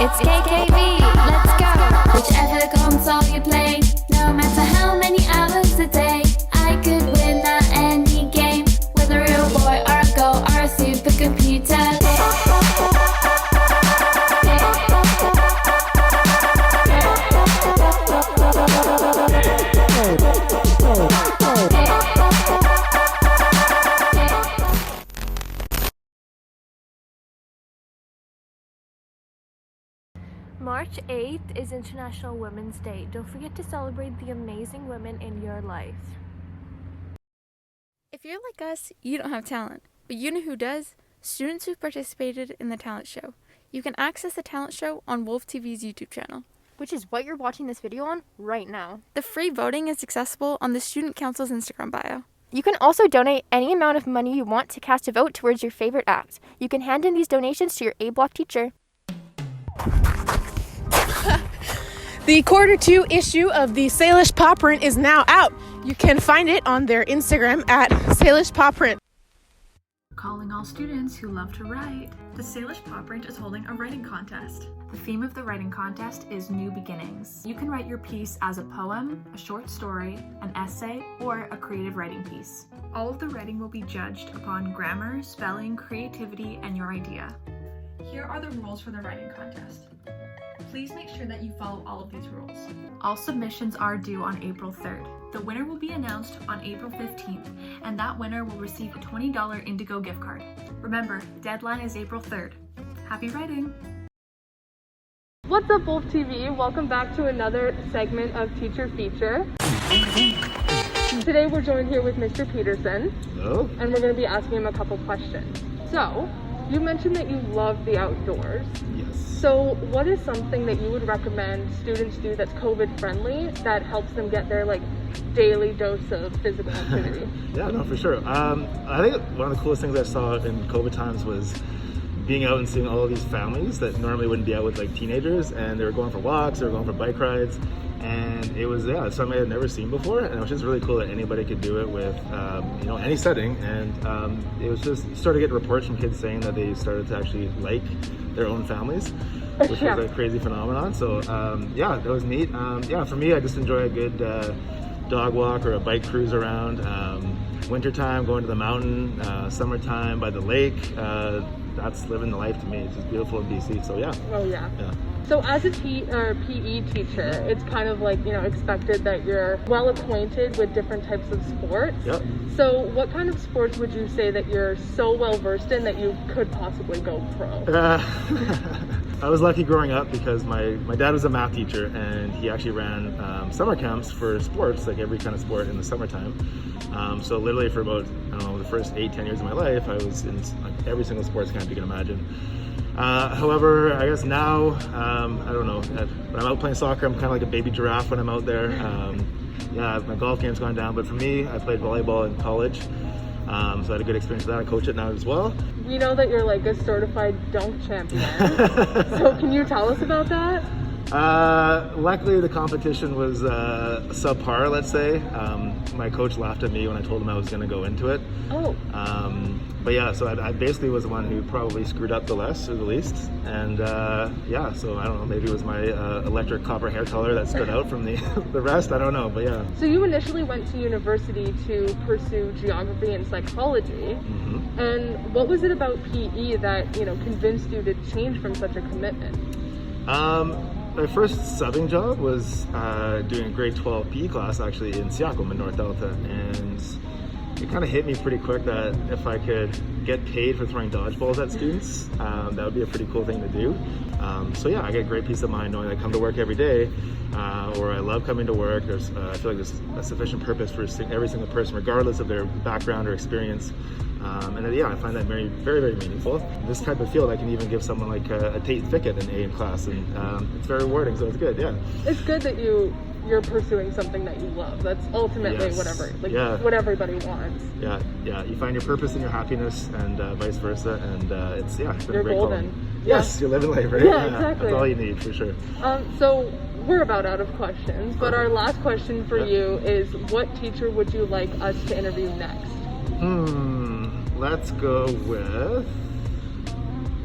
It's KKV, let's go. Whichever console you play, no matter how many hours a day, I could win at any game with a real boy or a girl or a supercomputer. March 8th is International Women's Day. Don't forget to celebrate the amazing women in your life. If you're like us, you don't have talent. But you know who does? Students who participated in the talent show. You can access the talent show on Wolf TV's YouTube channel, which is what you're watching this video on right now. The free voting is accessible on the Student Council's Instagram bio. You can also donate any amount of money you want to cast a vote towards your favorite act. You can hand in these donations to your A-Block teacher. The Q2 issue of the Salish Paw Print is now out. You can find it on their Instagram at Salish Paw Print. Calling all students who love to write. The Salish Paw Print is holding a writing contest. The theme of the writing contest is New Beginnings. You can write your piece as a poem, a short story, an essay, or a creative writing piece. All of the writing will be judged upon grammar, spelling, creativity, and your idea. Here are the rules for the writing contest. Please make sure that you follow all of these rules. All submissions are due on April 3rd. The winner will be announced on April 15th, and that winner will receive a $20 Indigo gift card. Remember, deadline is April 3rd. Happy writing! What's up, Wolf TV? Welcome back to another segment of Teacher Feature. Today we're joined here with Mr. Peterson. Hello. And we're going to be asking him a couple questions. So, you mentioned that you love the outdoors. Yes. So what is something that you would recommend students do that's COVID friendly that helps them get their daily dose of physical activity? Yeah, no, for sure. I think one of the coolest things I saw in COVID times was being out and seeing all of these families that normally wouldn't be out with teenagers, and they were going for walks, they were going for bike rides, and it was something I had never seen before, and it was just really cool that anybody could do it with any setting. And it was just, you started getting reports from kids saying that they started to actually like their own families, which was a crazy phenomenon. So that was neat. For me, I just enjoy a good dog walk or a bike cruise around. Wintertime, going to the mountain, summertime by the lake. That's living the life to me. It's just beautiful in BC. So yeah. Oh yeah. So as a PE teacher, it's kind of expected that you're well acquainted with different types of sports. Yep. So what kind of sports would you say that you're so well versed in that you could possibly go pro? I was lucky growing up because my dad was a math teacher, and he actually ran summer camps for sports, every kind of sport in the summertime. So literally for about, the first 8-10 years of my life, I was in every single sports camp you can imagine. However, I guess now, I don't know, when I'm out playing soccer, I'm kind of like a baby giraffe when I'm out there. My golf game's gone down, but for me, I played volleyball in college. So I had a good experience with that. I coach it now as well. We know that you're a certified dunk champion. So can you tell us about that? Luckily the competition was subpar, let's say. My coach laughed at me when I told him I was going to go into it. Oh. So I basically was the one who probably screwed up the least. And so I don't know, maybe it was my electric copper hair color that stood out from the rest. I don't know, but yeah. So you initially went to university to pursue geography and psychology. Mm-hmm. And what was it about PE that, convinced you to change from such a commitment? My first subbing job was doing a grade 12 PE class actually in Seacom in North Delta, and it kind of hit me pretty quick that if I could get paid for throwing dodgeballs at students, that would be a pretty cool thing to do. I get a great peace of mind knowing I come to work every day, or I love coming to work. I feel like there's a sufficient purpose for every single person, regardless of their background or experience. I find that very, very, very meaningful. In this type of field, I can even give someone like a Tate Thicket an A in class, and it's very rewarding, so it's good, yeah. It's good that you're pursuing something that you love. That's ultimately what everybody wants. Yeah. You find your purpose and your happiness, and vice versa, and it's been you're a great golden. Calling. Yes, you're living life, right? Yeah, exactly. That's all you need, for sure. So we're about out of questions, but our last question for you is, what teacher would you like us to interview next? Let's go with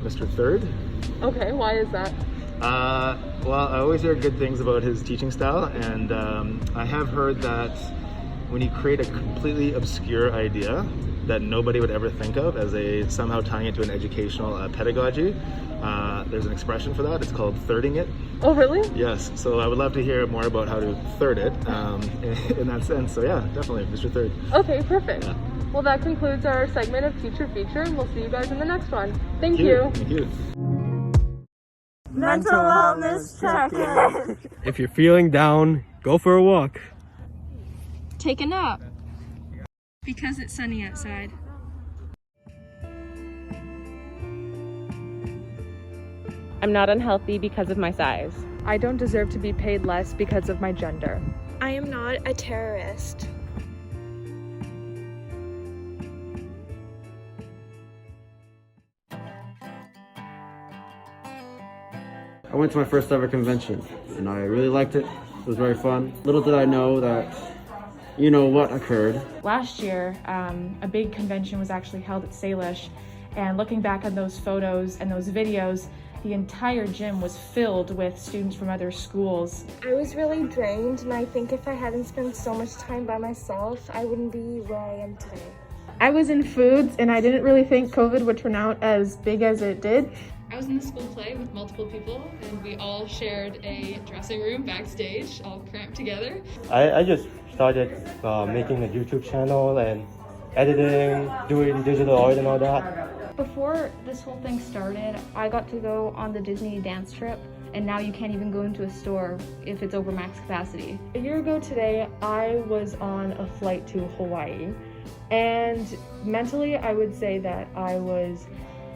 Mr. Third. Okay, why is that? Well, I always hear good things about his teaching style, and I have heard that when you create a completely obscure idea that nobody would ever think of as somehow tying it to an educational pedagogy, there's an expression for that. It's called thirding it. Oh, really? Yes. So I would love to hear more about how to third it in that sense. So yeah, definitely, Mr. Third. Okay, perfect. Yeah. Well, that concludes our segment of Teacher Feature, and we'll see you guys in the next one. Thank you. Thank you. Mental wellness check-in. If you're feeling down, go for a walk. Take a nap. Because it's sunny outside. I'm not unhealthy because of my size. I don't deserve to be paid less because of my gender. I am not a terrorist. I went to my first ever convention and I really liked it. It was very fun. Little did I know that, you know, what occurred. Last year, a big convention was actually held at Salish, and looking back on those photos and those videos, the entire gym was filled with students from other schools. I was really drained, and I think if I hadn't spent so much time by myself, I wouldn't be where I am today. I was in foods, and I didn't really think COVID would turn out as big as it did. I was in the school play with multiple people, and we all shared a dressing room backstage, all cramped together. I just started making a YouTube channel and editing, doing digital art and all that. Before this whole thing started, I got to go on the Disney dance trip, and now you can't even go into a store if it's over max capacity. A year ago today, I was on a flight to Hawaii, and mentally I would say that I was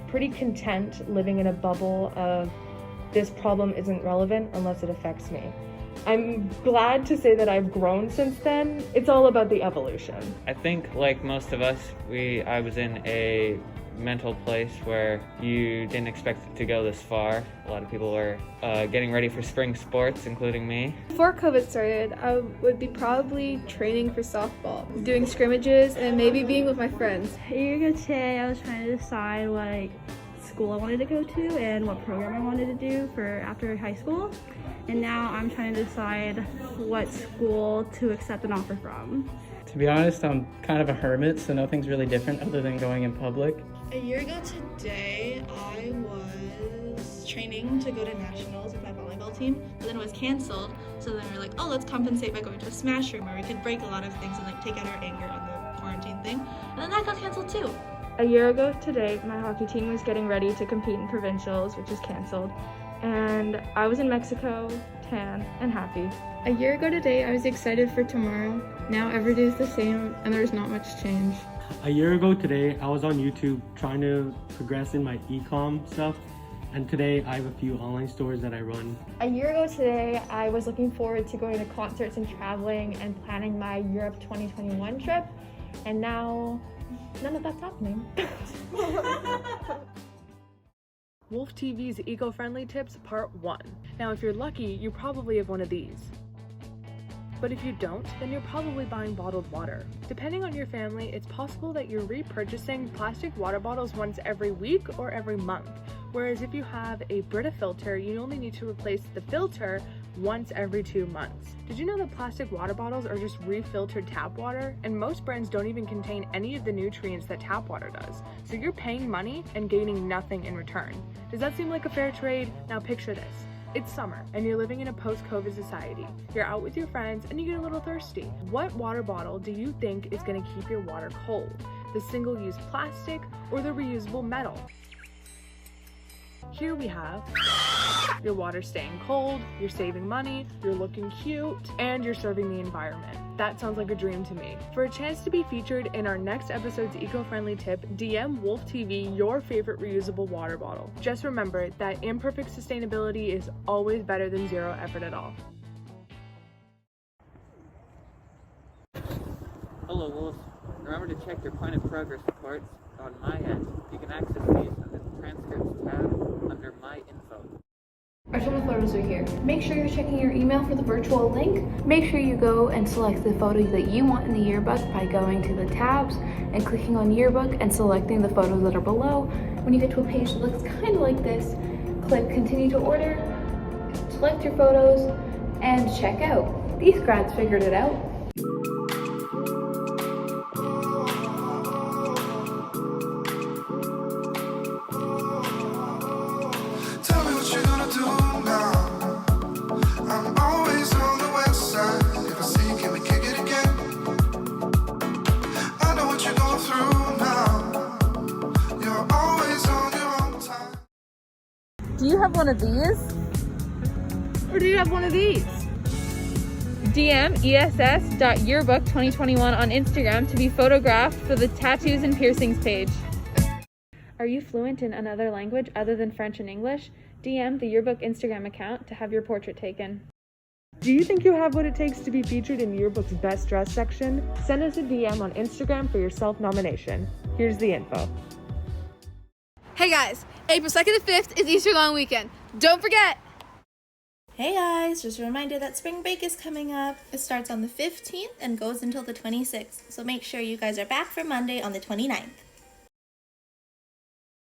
pretty content living in a bubble of this problem isn't relevant unless it affects me. I'm glad to say that I've grown since then. It's all about the evolution. I think like most of us, I was in a mental place where you didn't expect it to go this far. A lot of people were getting ready for spring sports, including me. Before COVID started, I would be probably training for softball, doing scrimmages, and maybe being with my friends. A year ago today, I was trying to decide what school I wanted to go to and what program I wanted to do for after high school. And now I'm trying to decide what school to accept an offer from. To be honest, I'm kind of a hermit, so nothing's really different other than going in public. A year ago today, I was training to go to nationals with my volleyball team, but then it was canceled. So then we were like, oh, let's compensate by going to a smash room where we could break a lot of things and like take out our anger on the quarantine thing. And then that got canceled too. A year ago today, my hockey team was getting ready to compete in provincials, which is canceled. And I was in Mexico, tan and happy. A year ago today, I was excited for tomorrow. Now every day is the same and there's not much change. A year ago today, I was on YouTube trying to progress in my e-com stuff. And today I have a few online stores that I run. A year ago today, I was looking forward to going to concerts and traveling and planning my Europe 2021 trip. And now, none of that's happening. Wolf TV's Eco-Friendly Tips Part 1. Now if you're lucky, you probably have one of these. But if you don't, then you're probably buying bottled water. Depending on your family, it's possible that you're repurchasing plastic water bottles once every week or every month. Whereas if you have a Brita filter, you only need to replace the filter once every 2 months. Did you know that plastic water bottles are just refiltered tap water? And most brands don't even contain any of the nutrients that tap water does. So you're paying money and gaining nothing in return. Does that seem like a fair trade? Now picture this. It's summer and you're living in a post-COVID society. You're out with your friends and you get a little thirsty. What water bottle do you think is going to keep your water cold? The single-use plastic or the reusable metal? Here we have your water staying cold, you're saving money, you're looking cute, and you're serving the environment. That sounds like a dream to me. For a chance to be featured in our next episode's eco-friendly tip, DM Wolf TV your favorite reusable water bottle. Just remember that imperfect sustainability is always better than zero effort at all. Hello Wolf. Remember to check your point of progress reports on my end. You can access these in the transcripts tab under my info. Our total photos are here. Make sure you're checking your email for the virtual link. Make sure you go and select the photo that you want in the yearbook by going to the tabs and clicking on yearbook and selecting the photos that are below. When you get to a page that looks kind of like this, click continue to order, select your photos and check out. These grads figured it out. Tell me what you're gonna do now. I'm always on the west side. If I see you, can we kick it again? I know what you're going through now. You're always on your own time. Do you have one of these? Or do you have one of these? DM ess.yearbook2021 on Instagram to be photographed for the tattoos and piercings page. Are you fluent in another language other than French and English? DM the Yearbook Instagram account to have your portrait taken. Do you think you have what it takes to be featured in Yearbook's Best Dressed section? Send us a DM on Instagram for your self-nomination. Here's the info. Hey guys, April 2nd to 5th is Easter long weekend. Don't forget! Hey guys, just a reminder that spring break is coming up. It starts on the 15th and goes until the 26th, so make sure you guys are back for Monday on the 29th.